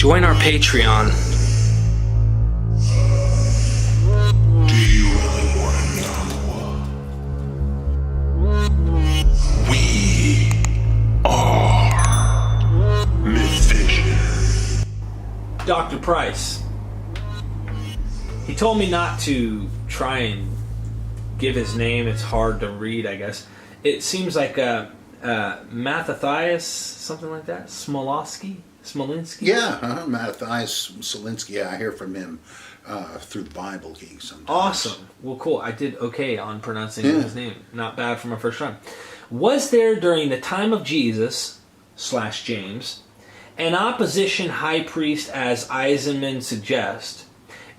Join our Patreon. Do you really want to know? We are Mythvision. Dr. Price. He told me not to try and give his name. It's hard to read, I guess. It seems like Mattathias, something like that. Smolinski? Yeah, Mattathias Smolinski. Yeah, I hear from him through the Bible Geek sometimes. Awesome. Well, cool. I did okay on pronouncing his name. Not bad for my first time. Was there, during the time of Jesus / James, an opposition high priest, as Eisenman suggests?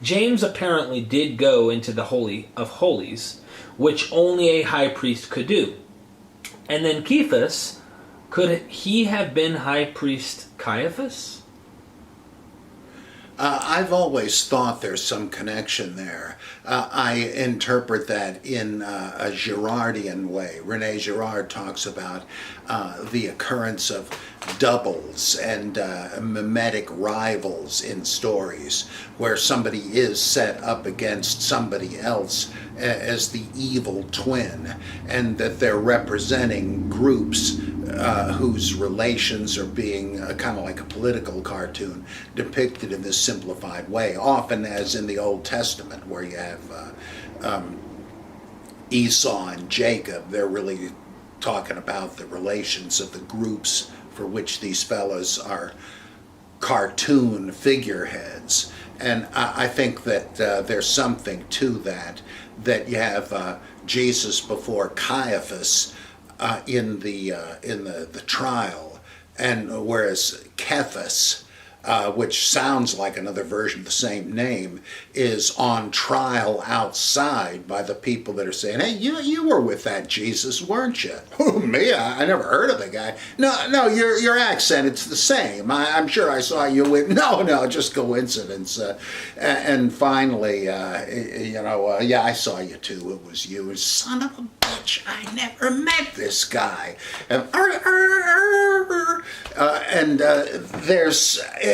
James apparently did go into the Holy of Holies, which only a high priest could do. And then Cephas, could he have been high priest Ciaphas? I've always thought there's some connection there. I interpret that in a Girardian way. René Girard talks about the occurrence of doubles and mimetic rivals in stories, where somebody is set up against somebody else as the evil twin, and that they're representing groups whose relations are being kind of like a political cartoon depicted in this simplified way, often as in the Old Testament, where you have Esau and Jacob. They're really talking about the relations of the groups for which these fellows are cartoon figureheads. And I think that there's something to that you have Jesus before Caiaphas in the trial, and whereas Cephas, which sounds like another version of the same name, is on trial outside by the people that are saying, "Hey, you were with that Jesus, weren't you?" "Oh, me? I never heard of the guy." No, your accent, it's the same. I'm sure I saw you with." No, just coincidence. And finally, yeah, I saw you too. It was you. Son of a bitch! I never met this guy.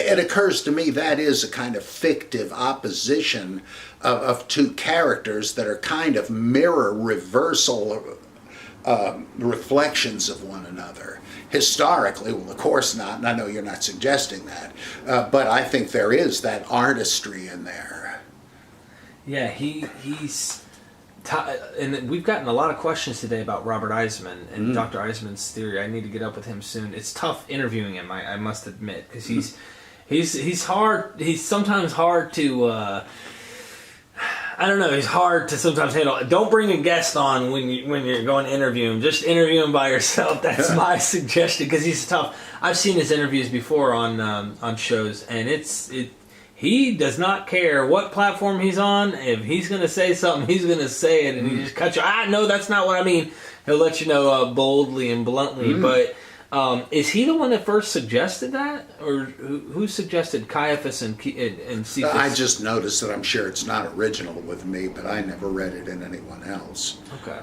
It occurs to me that is a kind of fictive opposition of two characters that are kind of mirror reversal reflections of one another. Historically, well, of course not, and I know you're not suggesting that, but I think there is that artistry in there. Yeah, and we've gotten a lot of questions today about Robert Eisenman and Dr. Eisenman's theory. I need to get up with him soon. It's tough interviewing him, I must admit, because he's hard. He's sometimes hard to. I don't know. He's hard to sometimes handle. Don't bring a guest on when you're going to interview him. Just interview him by yourself. That's my suggestion, because he's tough. I've seen his interviews before on shows, and he does not care what platform he's on. If he's going to say something, he's going to say it, and he just cuts you. No, that's not what I mean. He'll let you know boldly and bluntly. But is he the one that first suggested that, or who suggested Caiaphas and Cephas? I just noticed that. I'm sure it's not original with me, but I never read it in anyone else. Okay.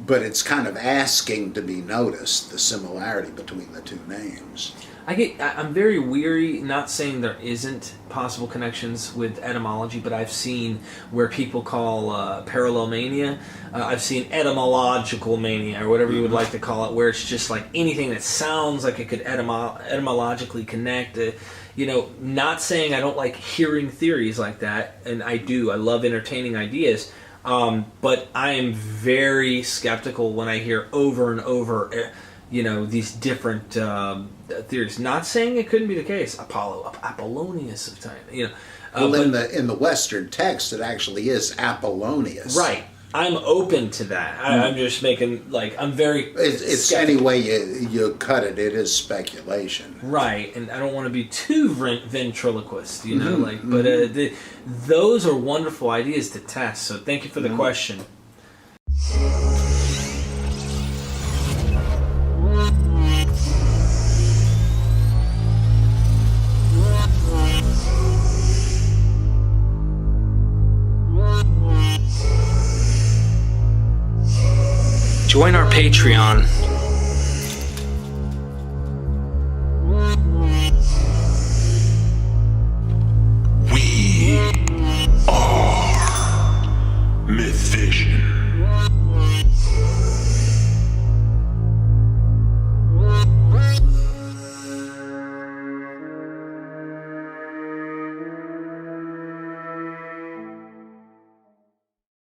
But it's kind of asking to be noticed, the similarity between the two names. I'm very weary, not saying there isn't possible connections with etymology, but I've seen where people call parallel mania. I've seen etymological mania, or whatever you would like to call it, where it's just like anything that sounds like it could etymologically connect. Not saying I don't like hearing theories like that, and I do. I love entertaining ideas. But I am very skeptical when I hear over and over these different theories. Not saying it couldn't be the case. Apollonius of time. In the Western text, it actually is Apollonius. Right. I'm open to that. I'm just making I'm very. It's any way you cut it. It is speculation. Right, and I don't want to be too ventriloquist. But those are wonderful ideas to test. So thank you for the question. Join our Patreon.